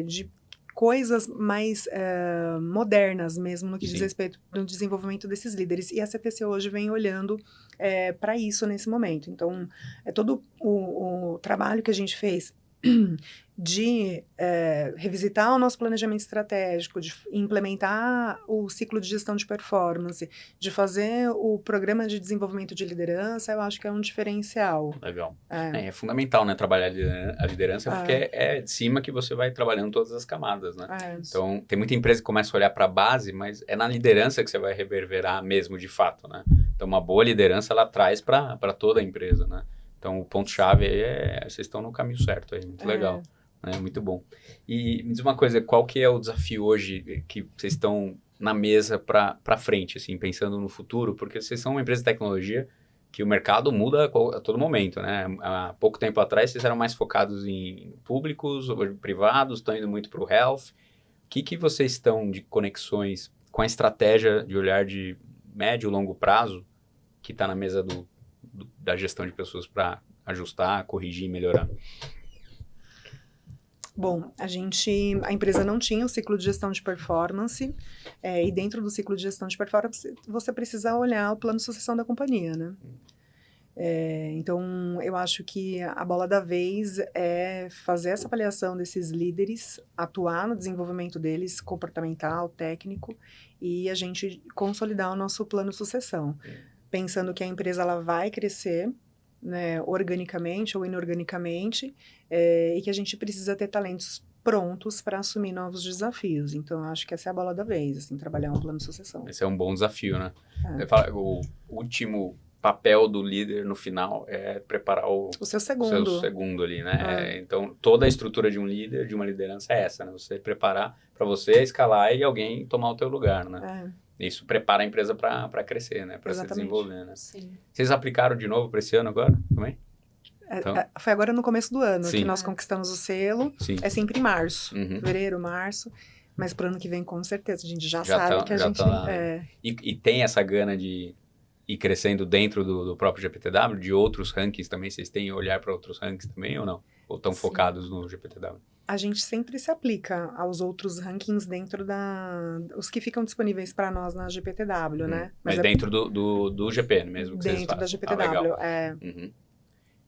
De coisas mais modernas mesmo no que diz respeito ao desenvolvimento desses líderes. E a CTC hoje vem olhando para isso nesse momento. Então, todo o trabalho que a gente fez de revisitar o nosso planejamento estratégico, de implementar o ciclo de gestão de performance, de fazer o programa de desenvolvimento de liderança, eu acho que é um diferencial. Legal. É fundamental, né, trabalhar a liderança, porque é de cima que você vai trabalhando todas as camadas, né? Então, tem muita empresa que começa a olhar para a base, mas é na liderança que você vai reverberar mesmo, de fato, né? Então, uma boa liderança, ela traz para toda a empresa, né? Então, o ponto-chave aí vocês estão no caminho certo aí, muito legal. Muito bom. E me diz uma coisa, qual que é o desafio hoje que vocês estão na mesa para frente, assim, pensando no futuro? Porque vocês são uma empresa de tecnologia que o mercado muda a todo momento, né? Há pouco tempo atrás vocês eram mais focados em públicos, privados, estão indo muito para o health. O que vocês estão de conexões com a estratégia de olhar de médio e longo prazo que está na mesa da gestão de pessoas para ajustar, corrigir e melhorar? Bom, a empresa não tinha o ciclo de gestão de performance, e dentro do ciclo de gestão de performance, você precisa olhar o plano de sucessão da companhia, né? Então, eu acho que a bola da vez é fazer essa avaliação desses líderes, atuar no desenvolvimento deles, comportamental, técnico, e a gente consolidar o nosso plano de sucessão, pensando que a empresa ela vai crescer, né, organicamente ou inorganicamente, e que a gente precisa ter talentos prontos para assumir novos desafios. Então, eu acho que essa é a bola da vez, assim, trabalhar um plano de sucessão. Esse é um bom desafio, né? O último papel do líder no final é preparar o seu segundo ali, né? Então, toda a estrutura de um líder, de uma liderança é essa, né? Você preparar para você escalar e alguém tomar o teu lugar, né? Isso prepara a empresa para crescer, né? Para se desenvolver, né? Sim. Vocês aplicaram de novo para esse ano agora também? Então... Foi agora no começo do ano que nós conquistamos o selo. É sempre em março, fevereiro, março. Mas para o ano que vem, com certeza, a gente já sabe que a gente... E tem essa gana de ir crescendo dentro do próprio GPTW, de outros rankings também? Vocês têm olhar para outros rankings também ou não? Ou estão focados no GPTW? A gente sempre se aplica aos outros rankings dentro os que ficam disponíveis para nós na GPTW, né? Mas dentro do GP mesmo que vocês fazem? Dentro da GPTW,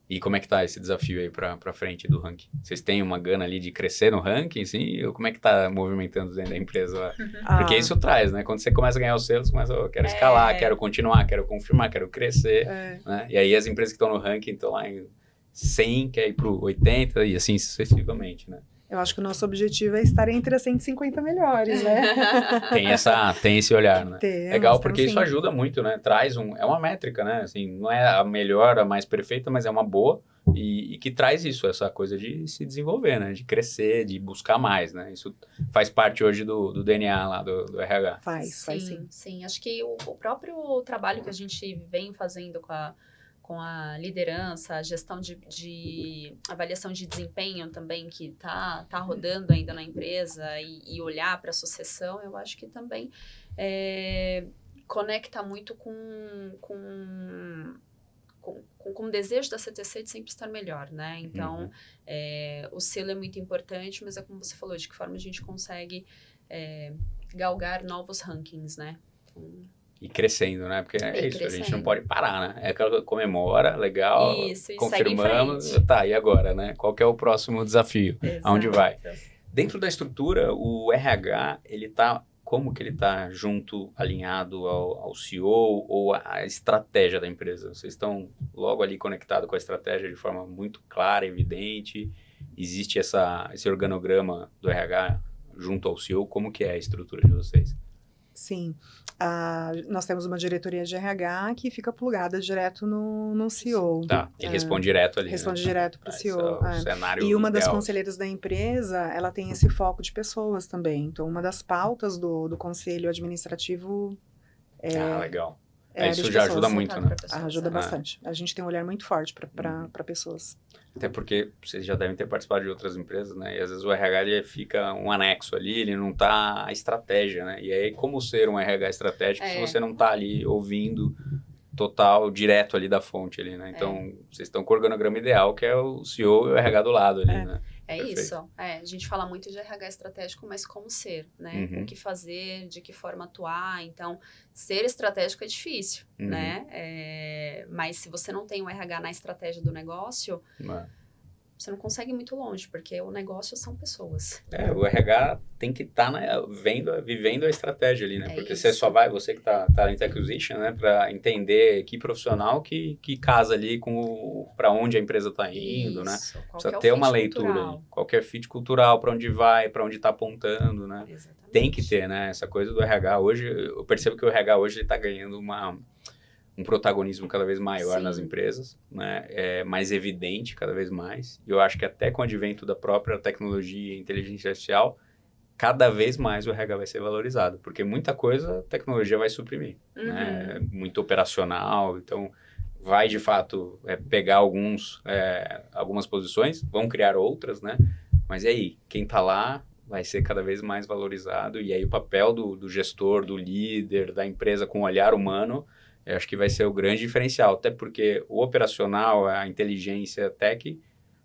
E como é que tá esse desafio aí para frente do ranking? Vocês têm uma gana ali de crescer no ranking, sim? Ou como é que tá movimentando dentro da empresa? Porque isso traz, né? Quando você começa a ganhar os selos, começa, quero escalar, quero continuar, quero confirmar, quero crescer, né? E aí as empresas que estão no ranking estão lá em 100, quer ir para 80 e assim sucessivamente, né? Eu acho que o nosso objetivo é estar entre as 150 melhores, né? Tem esse olhar, né? Legal, porque temos, isso sim. ajuda muito, né? É uma métrica, né? Assim, não é a melhor, a mais perfeita, mas é uma boa e que traz isso, essa coisa de se desenvolver, né? De crescer, de buscar mais, né? Isso faz parte hoje do DNA lá do RH. Faz sim. Sim. Acho que o próprio trabalho que a gente vem fazendo com a liderança, a gestão de avaliação de desempenho também, que tá rodando ainda na empresa, e olhar para a sucessão, eu acho que também conecta muito com o desejo da CTC de sempre estar melhor, né? Então, o selo é muito importante, mas é como você falou, de que forma a gente consegue galgar novos rankings, né? E crescendo, né? Porque é isso, crescendo. A gente não pode parar, né? É aquela que comemora, legal, Isso, e confirmamos, segue em frente. tá, e agora, né? Qual que é o próximo desafio? Exato. Aonde vai? Dentro da estrutura, o RH, como que ele tá junto, alinhado ao CEO ou à estratégia da empresa? Vocês estão logo ali conectados com a estratégia de forma muito clara, evidente? Existe esse organograma do RH junto ao CEO? Como que é a estrutura de vocês? Sim. Nós temos uma diretoria de RH que fica plugada direto no CEO. Tá, ele responde direto ali, Responde né? direto para o CEO. É o cenário E uma das ideal. conselheiras da empresa, ela tem esse foco de pessoas também. Então, uma das pautas do conselho administrativo legal. é Isso de já pessoas. ajuda muito, né? Ajuda bastante. A gente tem um olhar muito forte para pessoas. Até porque vocês já devem ter participado de outras empresas, né? E às vezes o RH ele fica um anexo ali, ele não tá a estratégia, né? E aí, como ser um RH estratégico se você não tá ali ouvindo total, direto ali da fonte ali, né? Então, vocês estão com o organograma ideal, que é o CEO e o RH do lado ali, né? Perfeito. Isso. A gente fala muito de RH estratégico, mas como ser, né? O que fazer, de que forma atuar. Então, ser estratégico é difícil, né? Mas se você não tem o RH na estratégia do negócio, você não consegue ir muito longe, porque o negócio são pessoas. O RH tem que estar vivendo a estratégia ali, né? Porque isso. você só vai, você que tá em acquisition, né? Para entender que profissional que casa ali com para onde a empresa está indo, né? Precisa ter uma leitura ali. Qualquer fit cultural, para onde vai, para onde está apontando, né? Exatamente. Tem que ter, né? Essa coisa do RH hoje, eu percebo que o RH hoje está ganhando um protagonismo cada vez maior nas empresas, né? É mais evidente cada vez mais. E eu acho que até com o advento da própria tecnologia e inteligência artificial, cada vez mais o RH vai ser valorizado, porque muita coisa a tecnologia vai suprimir, né? É muito operacional, então vai de fato pegar algumas posições, vão criar outras, né? Mas e aí, quem está lá vai ser cada vez mais valorizado, e aí o papel do gestor, do líder, da empresa com o olhar humano, eu acho que vai ser o grande diferencial, até porque o operacional, a inteligência, a tech,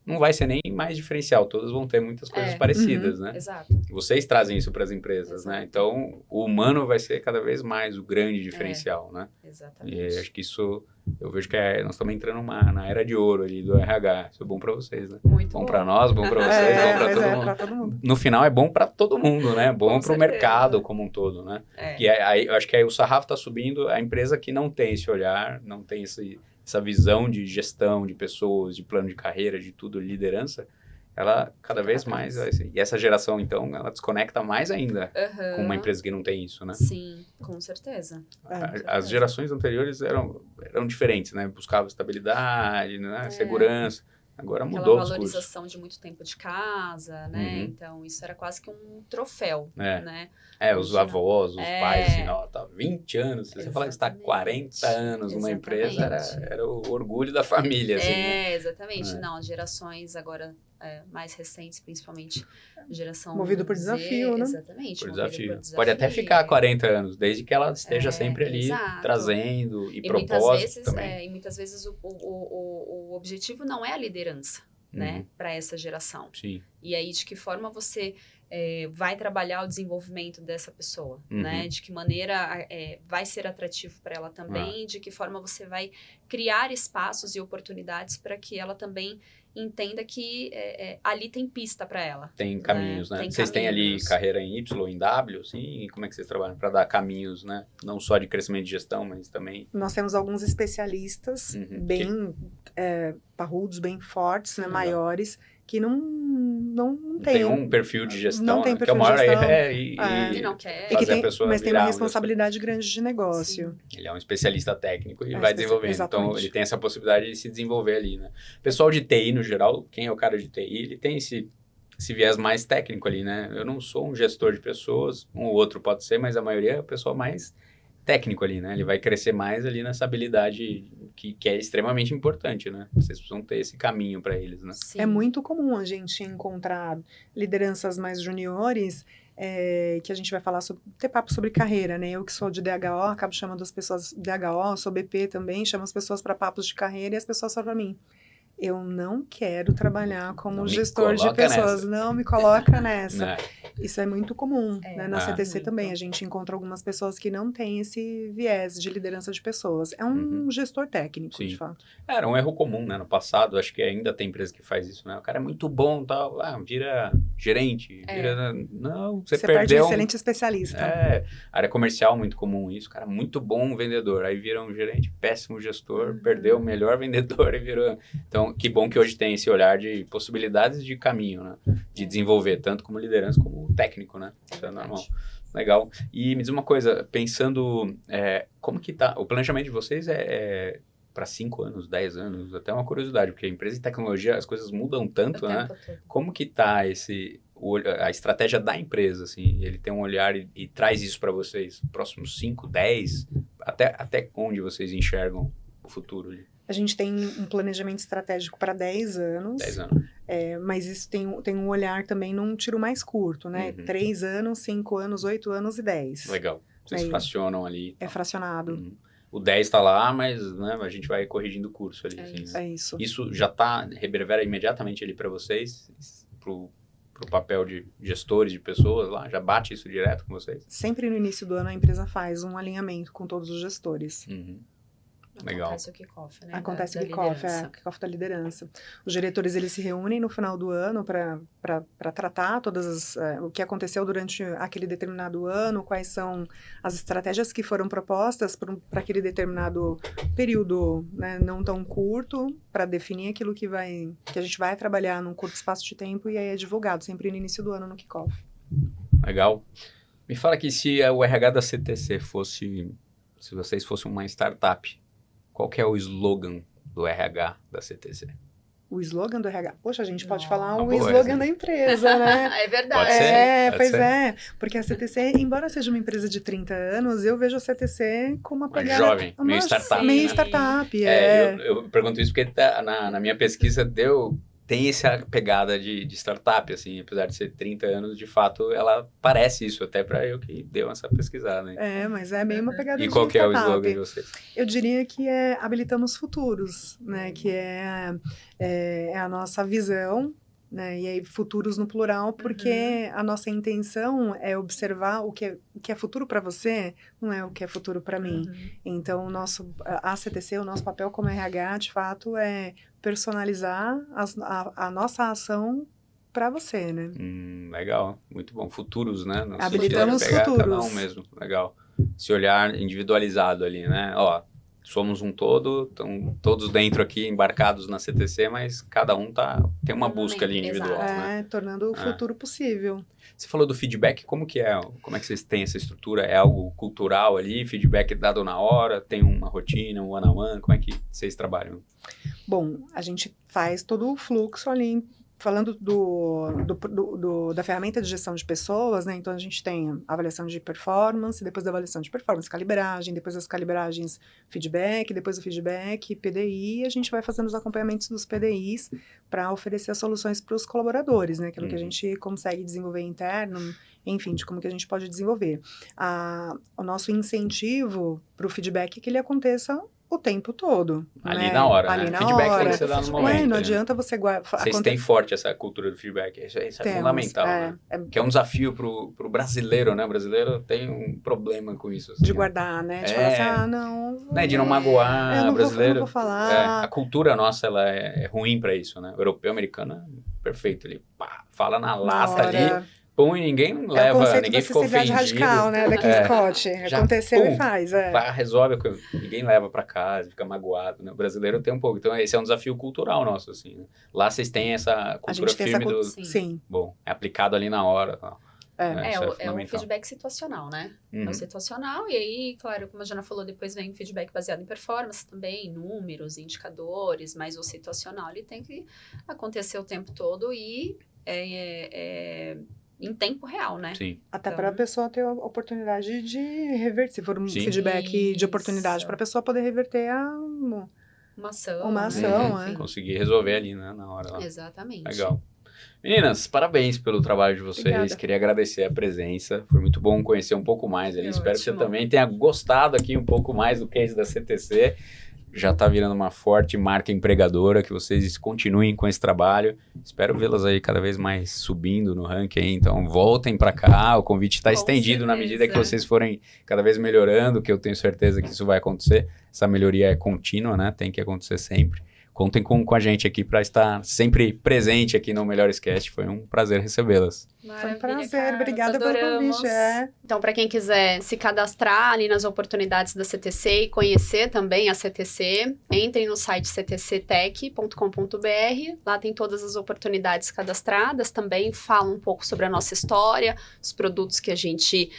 não vai ser nem mais diferencial, todas vão ter muitas coisas parecidas, né? Exato. Vocês trazem isso para as empresas, né? Então, o humano vai ser cada vez mais o grande diferencial, né? Exatamente. E acho que isso, eu vejo que nós estamos entrando na era de ouro ali do RH, isso é bom para vocês, né? Muito bom para nós, bom para vocês, bom para todo mundo. No final é bom para todo mundo, né? Bom para o mercado como um todo, né? Que eu acho que aí o sarrafo está subindo, a empresa que não tem esse olhar, não tem essa visão de gestão de pessoas, de plano de carreira, de tudo, liderança, ela cada vez mais... E essa geração, então, ela desconecta mais ainda com uma empresa que não tem isso, né? Sim, com certeza. As gerações anteriores eram diferentes, né? Buscavam estabilidade, né? Segurança. Agora mudou aquela valorização de muito tempo de casa, né? Então, isso era quase que um troféu, né? Os avós, os pais, assim, tá 20 anos. Se você falar que está 40 anos numa empresa, era o orgulho da família, assim, né? Exatamente. Não, as gerações agora mais recentes, principalmente a geração movido por desafio, né? Exatamente. Por desafio. Pode até ficar 40 anos, desde que ela esteja sempre ali, trazendo e propósito também. E muitas vezes o objetivo não é a liderança, né? Para essa geração. Sim. E aí, de que forma você vai trabalhar o desenvolvimento dessa pessoa, né? De que maneira vai ser atrativo para ela também, de que forma você vai criar espaços e oportunidades para que ela também entenda que ali tem pista para ela. Tem caminhos, né? Vocês têm ali carreira em Y, em W, assim? Como é que vocês trabalham para dar caminhos, né? Não só de crescimento de gestão, mas também... Nós temos alguns especialistas bem parrudos, bem fortes, né? Maiores, que não tem um perfil de gestão, não tem né? Que é o perfil de maior gestão. erro E não quer. E que fazer a tem, pessoa mas tem virar uma um responsabilidade grande de negócio. Ele é um especialista técnico e É, vai desenvolvendo. Então, exatamente. ele tem essa possibilidade de se desenvolver ali, né? O pessoal de TI, no geral, quem é o cara de TI, ele tem esse viés mais técnico ali, né? Eu não sou um gestor de pessoas, um ou outro pode ser, mas a maioria é o pessoal mais técnico ali, né? Ele vai crescer mais ali nessa habilidade que é extremamente importante, né? Vocês precisam ter esse caminho para eles, né? Sim. É muito comum a gente encontrar lideranças mais juniores, que a gente vai falar sobre, ter papo sobre carreira, né? Eu que sou de DHO, acabo chamando as pessoas DHO, sou BP também, chamo as pessoas para papos de carreira e as pessoas falam para mim: eu não quero trabalhar como Não me gestor de coloca pessoas, nessa. não me coloca nessa. Né? Isso é muito comum, né? Na CTC muito. também, a gente encontra algumas pessoas que não têm esse viés de liderança de pessoas. É um gestor técnico, Sim. de fato. Era um erro comum, né? No passado, acho que ainda tem empresa que faz isso, né? O cara é muito bom, tal, vira gerente, vira... Não, você perde um perdeu... excelente especialista. Área comercial, muito comum isso. Cara, muito bom vendedor. Aí vira um gerente péssimo gestor, perdeu o melhor vendedor e virou... Então, que bom que hoje tem esse olhar de possibilidades de caminho, né? De desenvolver, tanto como liderança como técnico, né? Isso é normal. Legal. E me diz uma coisa, pensando, como que tá... O planejamento de vocês para 5 anos, 10 anos, até uma curiosidade, porque empresa de tecnologia, as coisas mudam tanto, né? Como que tá a estratégia da empresa, assim? Ele tem um olhar e traz isso para vocês, próximos 5, 10, até onde vocês enxergam o futuro ali? A gente tem um planejamento estratégico para 10 anos. 10 anos. Mas isso tem um olhar também num tiro mais curto, né? 3 anos, 5 anos, 8 anos e 10. Legal. Vocês fracionam ali. É fracionado. O 10 está lá, mas né, a gente vai corrigindo o curso ali. É isso. Isso já reverbera imediatamente ali para vocês, pro papel de gestores de pessoas lá? Já bate isso direto com vocês? Sempre no início do ano a empresa faz um alinhamento com todos os gestores. Legal. Acontece o kickoff, né? Acontece o kickoff, o kickoff da liderança. Os diretores, eles se reúnem no final do ano para tratar o que aconteceu durante aquele determinado ano, quais são as estratégias que foram propostas para aquele determinado período, né, não tão curto, para definir aquilo que a gente vai trabalhar num curto espaço de tempo, e aí é divulgado sempre no início do ano no kickoff. Legal. Me fala aqui, se o RH da CTC se vocês fossem uma startup, qual que é o slogan do RH da CTC? O slogan do RH? Poxa, a gente pode falar Uma o boa slogan essa. da empresa, né? É verdade. Pode ser? Pois ser. é. Porque a CTC, embora seja uma empresa de 30 anos, eu vejo a CTC com uma pegada... jovem, meio startup, Meio né? startup, Eu pergunto isso porque na minha pesquisa tem essa pegada de startup, assim, apesar de ser 30 anos, de fato, ela parece isso, até para eu que deu essa pesquisada, né? Mas é meio uma pegada E de qual que é o startup. slogan de vocês? Eu diria que habilitamos futuros, né? Que é a nossa visão, né? E aí futuros no plural, porque a nossa intenção é observar o que é futuro para você, não é o que é futuro para mim. Então, a CTC, o nosso papel como RH, de fato, é personalizar a nossa ação para você, né? Legal, muito bom. Futuros, né? No Habilitamos sentido de pegar futuros. cada um mesmo, legal. Esse olhar individualizado ali, né? Ó, somos um todo, estão todos dentro aqui, embarcados na CTC, mas cada um tem uma busca ali individual, né? Tornando o futuro possível. Você falou do feedback, como que é? Como é que vocês têm essa estrutura? É algo cultural ali? Feedback dado na hora? Tem uma rotina, um one-on-one? Como é que vocês trabalham? Bom, a gente faz todo o fluxo ali, falando da ferramenta de gestão de pessoas, né? Então, a gente tem a avaliação de performance, depois da avaliação de performance, calibragem, depois das calibragens, feedback, depois do feedback, PDI, e a gente vai fazendo os acompanhamentos dos PDIs para oferecer as soluções para os colaboradores, né? Aquilo que a gente consegue desenvolver interno, enfim, de como que a gente pode desenvolver. O nosso incentivo para o feedback é que ele aconteça o tempo todo. Ali né? na hora, ali né? na Feedback hora. tem que ser dado no momento. Não adianta você guardar... Vocês têm forte essa cultura do feedback, isso é fundamental, né? Que é um desafio pro brasileiro, né? O brasileiro tem um problema com isso. Assim, de guardar, né? De falar assim, não... Né? De não magoar o brasileiro. Eu não vou falar. A cultura nossa, ela é ruim pra isso, né? O europeu, americano, perfeito. Ele fala na lata ali, pum, e ninguém É o leva, conceito ninguém da ficou acessibilidade ofendido. radical, né? Da Kim Scott. Já, Aconteceu pum, e faz. resolve a coisa. Ninguém leva pra casa, fica magoado, né? O brasileiro tem um pouco. Então, esse é um desafio cultural nosso, assim, né? Lá vocês têm essa A cultura gente tem firme essa do... Sim. Bom, é aplicado ali na hora. Tal. É um fundamental. feedback situacional, né? Uhum. É um situacional, e aí, claro, como a Jana falou, depois vem o feedback baseado em performance também, números, indicadores, mas o situacional ele tem que acontecer o tempo todo e em tempo real, né? Sim. Até Então- para a pessoa ter a oportunidade de reverter. Se for um Sim. feedback de oportunidade, Isso. para a pessoa poder reverter Uma ação, Uma né? ação, Enfim. Conseguir resolver ali, né? Na hora lá. Exatamente. Legal. Meninas, parabéns pelo trabalho de vocês. Obrigada. Queria agradecer a presença. Foi muito bom conhecer um pouco mais ali. Foi Espero que você ótimo. também tenha gostado aqui um pouco mais do case da CTC. Já está virando uma forte marca empregadora, que vocês continuem com esse trabalho. Espero vê-las aí cada vez mais subindo no ranking. Então, voltem para cá. O convite está Com estendido na medida que certeza. vocês forem cada vez melhorando, que eu tenho certeza que isso vai acontecer. Essa melhoria é contínua, né? Tem que acontecer sempre. Contem com a gente aqui para estar sempre presente aqui no Melhores Cast. Foi um prazer recebê-las. Foi um Maravilha, prazer. Carlos, Obrigada pelo adoramos. convite. Então, para quem quiser se cadastrar ali nas oportunidades da CTC e conhecer também a CTC, entrem no site ctctech.com.br. Lá tem todas as oportunidades cadastradas. Também fala um pouco sobre a nossa história, os produtos que a gente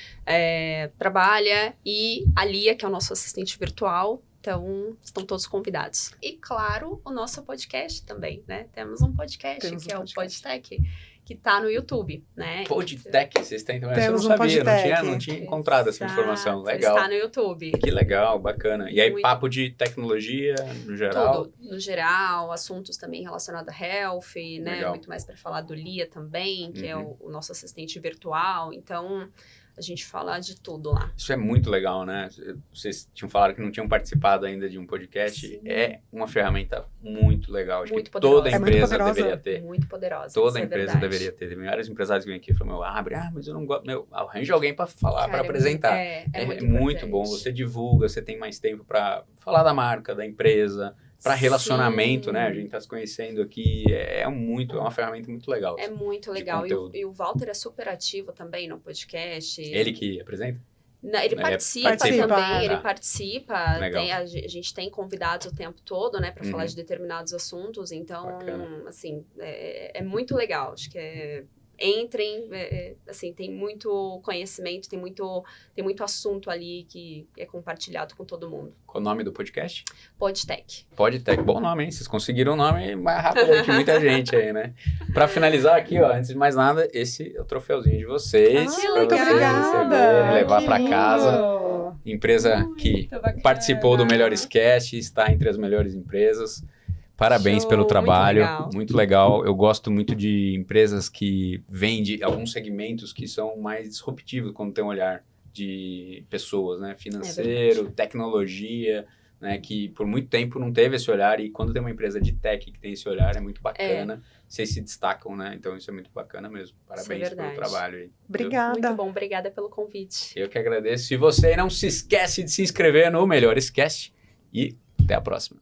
trabalha e a Lia, que é o nosso assistente virtual. Então, estão todos convidados. E, claro, o nosso podcast também, né? Temos um podcast, Temos que um é podcast. o Podtech, que tá no YouTube, né? Podtech, vocês têm também? Temos Eu não um sabia, Podtech. não tinha encontrado essa informação. Exato, Legal. Está no YouTube. Que legal, bacana. E aí, Muito. papo de tecnologia no geral? Tudo, no geral, assuntos também relacionados a health, né? Legal. Muito mais para falar do Lia também, que é Uhum. o nosso assistente virtual. Então, a gente fala de tudo lá. Isso é muito legal, né? Vocês tinham falado que não tinham participado ainda de um podcast. Sim. É uma ferramenta muito legal. Acho Muito que toda poderosa. É muito empresa poderosa. deveria ter. Muito poderosa. Toda isso é empresa verdade. deveria ter. Tem vários empresários que vêm aqui e falam, mas eu não gosto. Arranja alguém para falar, para Cara, apresentar. É É muito muito bom. importante. Você divulga, você tem mais tempo para falar da marca, da empresa, para relacionamento, Sim. né? A gente está se conhecendo aqui. É uma ferramenta muito legal. É muito de legal. conteúdo. E o Walter é super ativo também no podcast. Ele que apresenta? Ele participa participa. também, ele Tá. participa. Legal. A gente tem convidados o tempo todo, né, para Uhum. falar de determinados assuntos. Então, Bacana. assim, é muito legal. Acho que entrem, assim, tem muito conhecimento, tem muito assunto ali que é compartilhado com todo mundo. Qual o nome do podcast? Podtech. Podtech, bom nome, hein? Vocês conseguiram o nome mais rápido aí que muita gente aí, né? Pra finalizar aqui, ó, antes de mais nada, esse é o troféuzinho de vocês. que pra muito legal. vocês obrigada. receberem, levar Que pra lindo. casa. Empresa que Muito bacana. participou do Melhores Cast, está entre as melhores empresas. Parabéns Show, pelo muito trabalho, legal. muito legal. Eu gosto muito de empresas que vendem alguns segmentos que são mais disruptivos quando tem um olhar de pessoas, né? Financeiro, tecnologia, né? Que por muito tempo não teve esse olhar e quando tem uma empresa de tech que tem esse olhar é muito bacana. Vocês se destacam, né? Então isso é muito bacana mesmo. Parabéns pelo verdade. trabalho aí. Obrigada. Muito bom, obrigada pelo convite. Eu que agradeço. E você não se esquece de se inscrever no Melhores Cast e até a próxima.